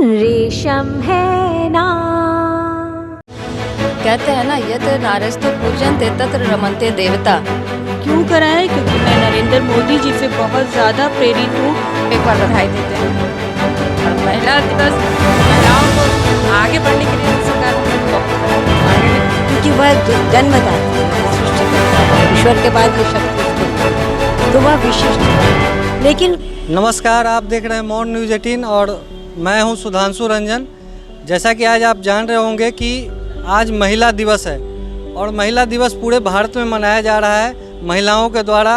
रेशम है ना। कहते हैं ना, यत नारस्तु पूजन्ते तत्र रमन्ते देवता। क्यों करा है? क्योंकि मैं नरेंद्र मोदी जी से बहुत ज़्यादा प्रेरित हूँ। एक बार बधाई देते हैं। और महिला दिवस महिलाओं को आगे बढ़ने के लिए सरकार क्योंकि वह जन्मदाता है, सृष्टिकर्ता है, ईश्वर के बाद ये शक्ति तो वह विशिष्ट है। लेकिन नमस्कार, आप देख रहे हैं मॉर्न न्यूज़ 18 और मैं हूं सुधांशु रंजन। जैसा कि आज आप जान रहे होंगे कि आज महिला दिवस है और महिला दिवस पूरे भारत में मनाया जा रहा है महिलाओं के द्वारा।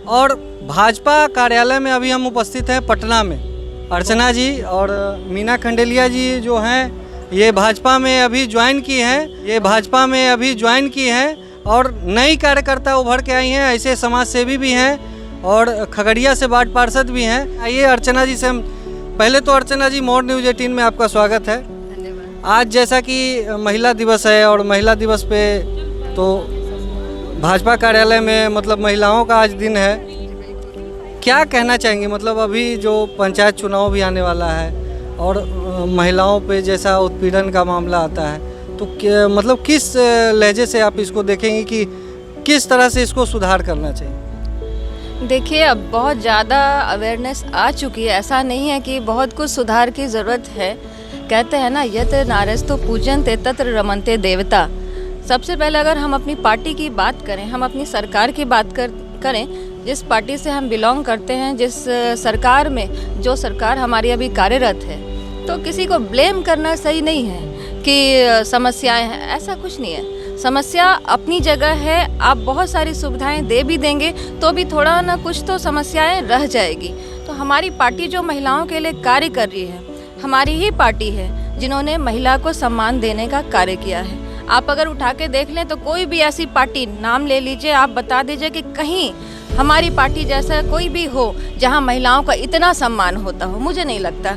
और भाजपा कार्यालय में अभी हम उपस्थित हैं पटना में। अर्चना जी और मीना खंडेलिया जी जो हैं ये भाजपा में अभी ज्वाइन की हैं और नई कार्यकर्ता उभर के आई हैं। ऐसे समाज सेवी भी हैं और खगड़िया से वार्ड पार्षद भी हैं। आइए अर्चना जी से हम पहले तो अर्चना जी, मॉर्न न्यूज़ 18 में आपका स्वागत है। आज जैसा कि महिला दिवस है और महिला दिवस पे तो भाजपा कार्यालय में मतलब महिलाओं का आज दिन है, क्या कहना चाहेंगे? मतलब अभी जो पंचायत चुनाव भी आने वाला है और महिलाओं पे जैसा उत्पीड़न का मामला आता है तो मतलब किस लहजे से आप इसको देखेंगे कि किस तरह से इसको सुधार करना चाहिए? देखिए, अब बहुत ज़्यादा अवेयरनेस आ चुकी है। ऐसा नहीं है कि बहुत कुछ सुधार की ज़रूरत है। कहते हैं ना, यत नारस्तु पूजन्ते तत्र रमन्ते देवता। सबसे पहले अगर हम अपनी पार्टी की बात करें, हम अपनी सरकार की बात करें, जिस पार्टी से हम बिलोंग करते हैं, जिस सरकार में जो सरकार हमारी अभी कार्यरत है, तो किसी को ब्लेम करना सही नहीं है कि समस्याएं हैं। ऐसा कुछ नहीं है। समस्या अपनी जगह है। आप बहुत सारी सुविधाएं दे भी देंगे तो भी थोड़ा ना कुछ तो समस्याएं रह जाएगी। तो हमारी पार्टी जो महिलाओं के लिए कार्य कर रही है, हमारी ही पार्टी है जिन्होंने महिला को सम्मान देने का कार्य किया है। आप अगर उठा के देख लें तो कोई भी ऐसी पार्टी नाम ले लीजिए, आप बता दीजिए कि कहीं हमारी पार्टी जैसा कोई भी हो जहां महिलाओं का इतना सम्मान होता हो। मुझे नहीं लगता।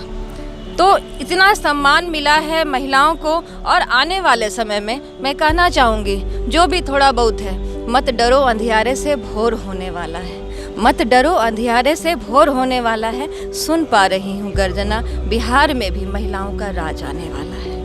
तो इतना सम्मान मिला है महिलाओं को। और आने वाले समय में मैं कहना चाहूँगी, जो भी थोड़ा बहुत है, मत डरो अंधियारे से भोर होने वाला है। मत डरो अंधियारे से भोर होने वाला है। सुन पा रही हूँ गर्जना, बिहार में भी महिलाओं का राज आने वाला है।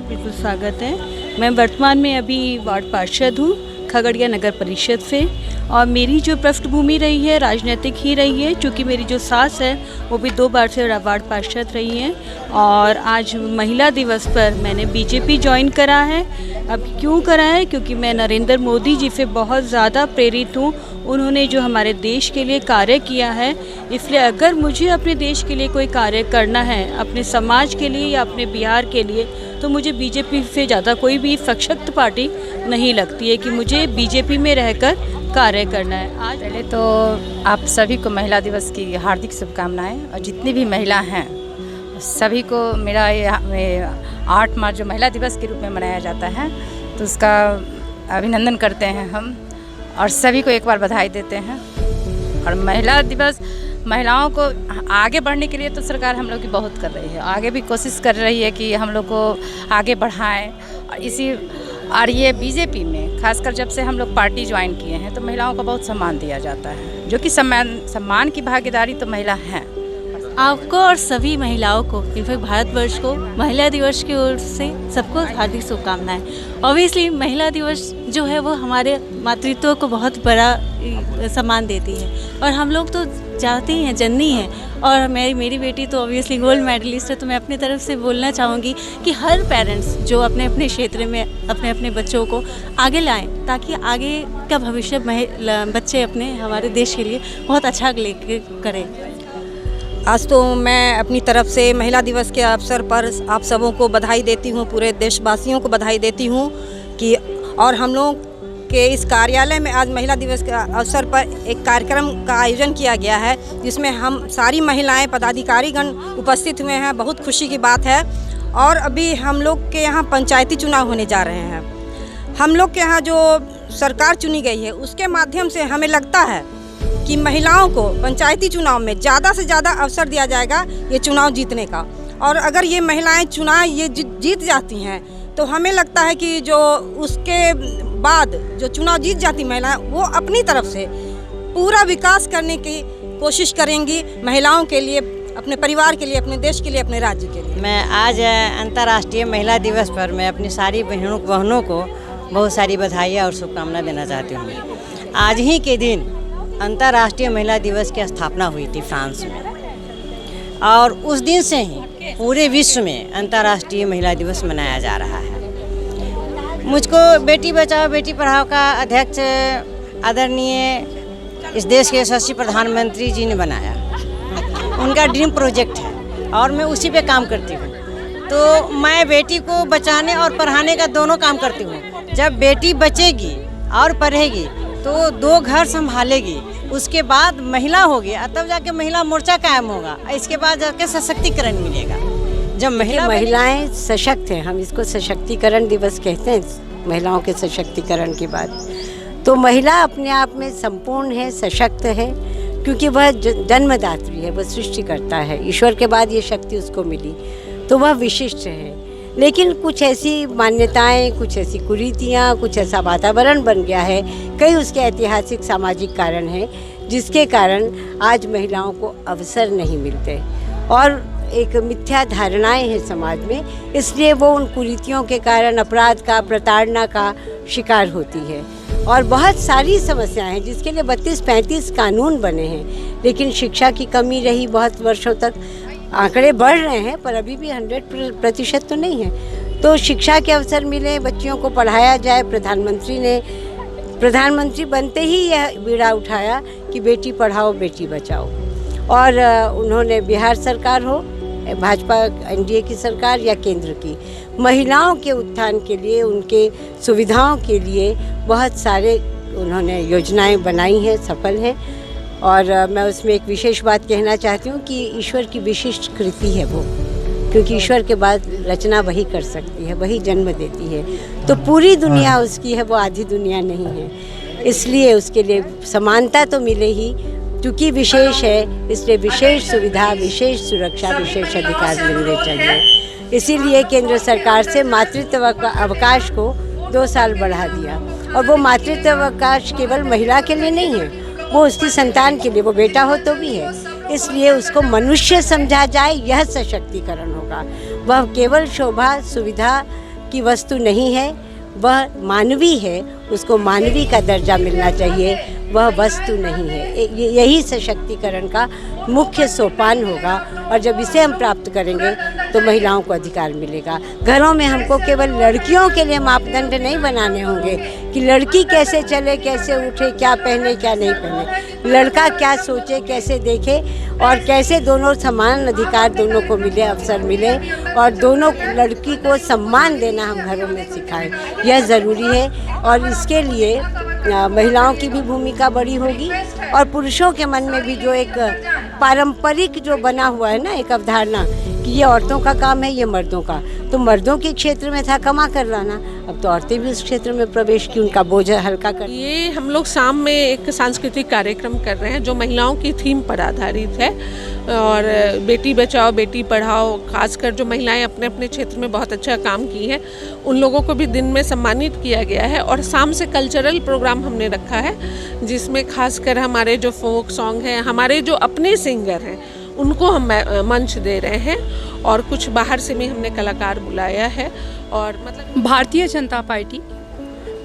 बिल्कुल स्वागत है। मैं वर्तमान में अभी वार्ड पार्षद हूँ खगड़िया नगर परिषद से, और मेरी जो पृष्ठभूमि रही है राजनीतिक ही रही है, क्योंकि मेरी जो सास है वो भी 2 बार से वार्ड पार्षद रही हैं। और आज महिला दिवस पर मैंने बीजेपी ज्वाइन करा है। अब क्यों करा है? क्योंकि मैं नरेंद्र मोदी जी से बहुत ज़्यादा प्रेरित हूँ। उन्होंने जो हमारे देश के लिए कार्य किया है, इसलिए अगर मुझे अपने देश के लिए कोई कार्य करना है, अपने समाज के लिए या अपने बिहार के लिए, तो मुझे बीजेपी से ज़्यादा कोई भी सशक्त पार्टी नहीं लगती है कि मुझे बीजेपी में रहकर कार्य करना है। आज पहले तो आप सभी को महिला दिवस की हार्दिक शुभकामनाएं। और जितनी भी महिला हैं सभी को मेरा 8 मार्च जो महिला दिवस के रूप में मनाया जाता है तो उसका अभिनंदन करते हैं हम, और सभी को एक बार बधाई देते हैं। और महिला दिवस महिलाओं को आगे बढ़ने के लिए तो सरकार हम लोग की बहुत कर रही है, आगे भी कोशिश कर रही है कि हम लोग को आगे बढ़ाएं। और ये बीजेपी में खासकर जब से हम लोग पार्टी ज्वाइन किए हैं तो महिलाओं को बहुत सम्मान दिया जाता है, जो कि सम्मान की भागीदारी तो महिला हैं। आपको और सभी महिलाओं को, इनफैक्ट भारतवर्ष को महिला दिवस की ओर से सबको हार्दिक शुभकामनाएं। ऑब्वियसली महिला दिवस जो है वो हमारे मातृत्व को बहुत बड़ा सम्मान देती है और हम लोग तो चाहते हैं, जननी है। और मेरी बेटी तो ऑब्वियसली गोल्ड मेडलिस्ट है, तो मैं अपनी तरफ से बोलना चाहूँगी कि हर पेरेंट्स जो अपने अपने क्षेत्र में अपने अपने बच्चों को आगे लाएं, ताकि आगे का भविष्य बच्चे अपने हमारे देश के लिए बहुत अच्छा लेके करें। आज तो मैं अपनी तरफ से महिला दिवस के अवसर पर आप सबों को बधाई देती हूँ, पूरे देशवासियों को बधाई देती हूँ कि और हम लोग के इस कार्यालय में आज महिला दिवस के अवसर पर एक कार्यक्रम का आयोजन किया गया है, जिसमें हम सारी महिलाएं पदाधिकारीगण उपस्थित हुए हैं। बहुत खुशी की बात है। और अभी हम लोग के यहाँ पंचायती चुनाव होने जा रहे हैं। हम लोग के यहाँ जो सरकार चुनी गई है उसके माध्यम से हमें लगता है कि महिलाओं को पंचायती चुनाव में ज़्यादा से ज़्यादा अवसर दिया जाएगा ये चुनाव जीतने का। और अगर ये महिलाएं चुनाव ये जीत जाती हैं तो हमें लगता है कि जो उसके बाद जो चुनाव जीत जाती महिलाएं वो अपनी तरफ से पूरा विकास करने की कोशिश करेंगी, महिलाओं के लिए अपने परिवार के लिए, अपने देश के लिए, अपने राज्य के लिए। मैं आज अंतर्राष्ट्रीय महिला दिवस पर मैं अपनी सारी बहनों को बहुत सारी बधाई और शुभकामनाएं देना चाहती हूँ। आज ही के दिन अंतर्राष्ट्रीय महिला दिवस की स्थापना हुई थी फ्रांस में, और उस दिन से ही पूरे विश्व में अंतर्राष्ट्रीय महिला दिवस मनाया जा रहा है। मुझको बेटी बचाओ बेटी पढ़ाओ का अध्यक्ष आदरणीय इस देश के यशस्वी प्रधानमंत्री जी ने बनाया। उनका ड्रीम प्रोजेक्ट है और मैं उसी पे काम करती हूँ। तो मैं बेटी को बचाने और पढ़ाने का दोनों काम करती हूँ। जब बेटी बचेगी और पढ़ेगी तो 2 घर संभालेगी, उसके बाद महिला होगी, तब जाके महिला मोर्चा कायम होगा, इसके बाद जाके सशक्तिकरण मिलेगा। जब महिलाएं सशक्त हैं, हम इसको सशक्तिकरण दिवस कहते हैं, महिलाओं के सशक्तिकरण की बात। तो महिला अपने आप में संपूर्ण है, सशक्त है, क्योंकि वह जन्मदात्री है, वह सृष्टिकर्ता है। ईश्वर के बाद ये शक्ति उसको मिली, तो वह विशिष्ट है। लेकिन कुछ ऐसी मान्यताएं, कुछ ऐसी कुरीतियाँ, कुछ ऐसा वातावरण बन गया है, कई उसके ऐतिहासिक सामाजिक कारण हैं, जिसके कारण आज महिलाओं को अवसर नहीं मिलते और एक मिथ्या धारणाएं हैं समाज में, इसलिए वो उन कुरीतियों के कारण अपराध का, प्रताड़ना का शिकार होती है। और बहुत सारी समस्याएं हैं जिसके लिए 32-35 कानून बने हैं, लेकिन शिक्षा की कमी रही बहुत वर्षों तक। आंकड़े बढ़ रहे हैं पर अभी भी 100% तो नहीं है। तो शिक्षा के अवसर मिले, बच्चियों को पढ़ाया जाए। प्रधानमंत्री बनते ही यह बीड़ा उठाया कि बेटी पढ़ाओ बेटी बचाओ, और उन्होंने बिहार सरकार हो, भाजपा एनडीए की सरकार या केंद्र की, महिलाओं के उत्थान के लिए, उनके सुविधाओं के लिए बहुत सारे उन्होंने योजनाएं बनाई हैं, सफल हैं। और मैं उसमें एक विशेष बात कहना चाहती हूँ कि ईश्वर की विशिष्ट कृति है वो, क्योंकि ईश्वर के बाद रचना वही कर सकती है, वही जन्म देती है। तो पूरी दुनिया उसकी है, वो आधी दुनिया नहीं है, इसलिए उसके लिए समानता तो मिले ही। क्योंकि विशेष है, इसलिए विशेष सुविधा, विशेष सुरक्षा, विशेष अधिकार मिलने चाहिए। इसीलिए केंद्र सरकार से मातृत्व अवकाश को 2 साल बढ़ा दिया। और वो मातृत्व अवकाश केवल महिला के लिए नहीं है, वो उसकी संतान के लिए, वो बेटा हो तो भी है। इसलिए उसको मनुष्य समझा जाए, यह सशक्तिकरण होगा। वह केवल शोभा सुविधा की वस्तु नहीं है, वह मानवीय है, उसको मानवीय का दर्जा मिलना चाहिए, वह वस्तु नहीं है। यही सशक्तिकरण का मुख्य सोपान होगा, और जब इसे हम प्राप्त करेंगे तो महिलाओं को अधिकार मिलेगा। घरों में हमको केवल लड़कियों के लिए मापदंड नहीं बनाने होंगे कि लड़की कैसे चले, कैसे उठे, क्या पहने, क्या नहीं पहने, लड़का क्या सोचे, कैसे देखे, और कैसे दोनों समान अधिकार दोनों को मिले, अवसर मिले, और दोनों लड़की को सम्मान देना हम घरों में सिखाएं, यह ज़रूरी है। और इसके लिए महिलाओं की भी भूमिका बड़ी होगी, और पुरुषों के मन में भी जो एक पारंपरिक जो बना हुआ है ना, एक अवधारणा कि ये औरतों का काम है, ये मर्दों का, तो मर्दों के क्षेत्र में था कमा कर लाना, अब तो औरतें भी उस क्षेत्र में प्रवेश की, उनका बोझ हल्का कर। ये हम लोग शाम में एक सांस्कृतिक कार्यक्रम कर रहे हैं जो महिलाओं की थीम पर आधारित है, और बेटी बचाओ बेटी पढ़ाओ, खासकर जो महिलाएं अपने अपने क्षेत्र में बहुत अच्छा काम की हैं उन लोगों को भी दिन में सम्मानित किया गया है। और शाम से कल्चरल प्रोग्राम हमने रखा है, जिसमें खासकर हमारे जो फोक सॉन्ग हैं, हमारे जो अपने सिंगर हैं, उनको हम मंच दे रहे हैं, और कुछ बाहर से भी हमने कलाकार बुलाया है। और मतलब भारतीय जनता पार्टी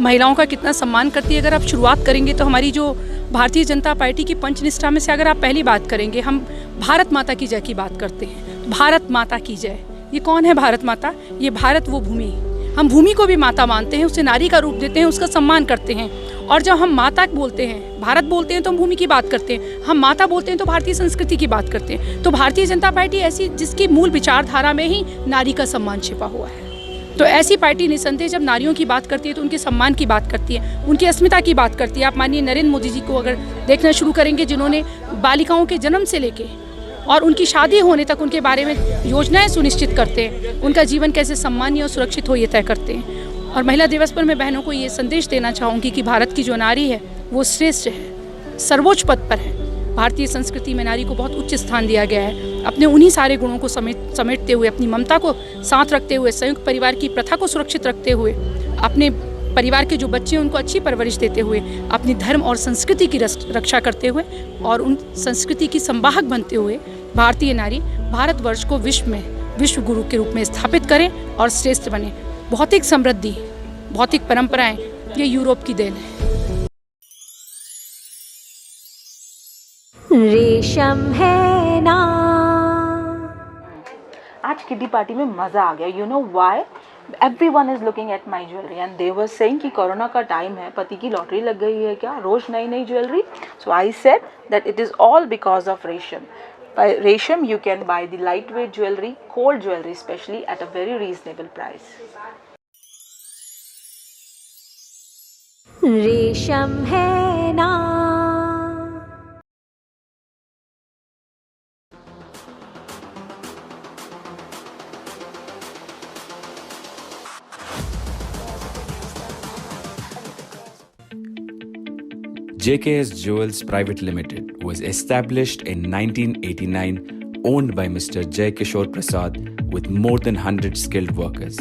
महिलाओं का कितना सम्मान करती है, अगर आप शुरुआत करेंगे तो हमारी जो भारतीय जनता पार्टी की पंचनिष्ठा में से अगर आप पहली बात करेंगे, हम भारत माता की जय की बात करते हैं। भारत माता की जय, ये कौन है भारत माता? ये भारत वो भूमि, हम भूमि को भी माता मानते हैं, उसे नारी का रूप देते हैं, उसका सम्मान करते हैं। और जब हम माता बोलते हैं, भारत बोलते हैं, तो हम भूमि की बात करते हैं, हम माता बोलते हैं तो भारतीय संस्कृति की बात करते हैं। तो भारतीय जनता पार्टी ऐसी जिसकी मूल विचारधारा में ही नारी का सम्मान छिपा हुआ है। तो ऐसी पार्टी निसंदेह जब नारियों की बात करती है तो उनके सम्मान की बात करती है, उनकी अस्मिता की बात करती है। आप मानिए नरेंद्र मोदी जी को अगर देखना शुरू करेंगे, जिन्होंने बालिकाओं के जन्म से लेके और उनकी शादी होने तक उनके बारे में योजनाएं सुनिश्चित करते हैं, उनका जीवन कैसे सम्मानीय और सुरक्षित हो ये तय करते हैं। और महिला दिवस पर मैं बहनों को ये संदेश देना चाहूँगी कि भारत की जो नारी है वो श्रेष्ठ है, सर्वोच्च पद पर है। भारतीय संस्कृति में नारी को बहुत उच्च स्थान दिया गया है। अपने उन्हीं सारे गुणों को समेटते हुए, अपनी ममता को साथ रखते हुए, संयुक्त परिवार की प्रथा को सुरक्षित रखते हुए, अपने परिवार के जो बच्चे हैं उनको अच्छी परवरिश देते हुए, अपनी धर्म और संस्कृति की रक्षा करते हुए और उन संस्कृति की संवाहक बनते हुए भारतीय नारी भारतवर्ष को विश्व में विश्व गुरु के रूप में स्थापित करें और श्रेष्ठ बने। भौतिक समृद्धि, भौतिक परंपराएं ये यूरोप की देन है। रेशम है ना। आज किड्डी पार्टी में मज़ा आ गया। You know why? Everyone is looking at my jewellery and they were saying कि कोरोना का टाइम है, पति की लॉटरी लग गई है क्या, रोज नई नई jewellery. So I said that it is all because of रेशम. By Resham you can buy the lightweight jewelry, gold jewelry especially, at a very reasonable price. रेशम है ना। JKS Jewels Private Limited was established in 1989, owned by Mr. Jay Kishore Prasad with more than 100 skilled workers.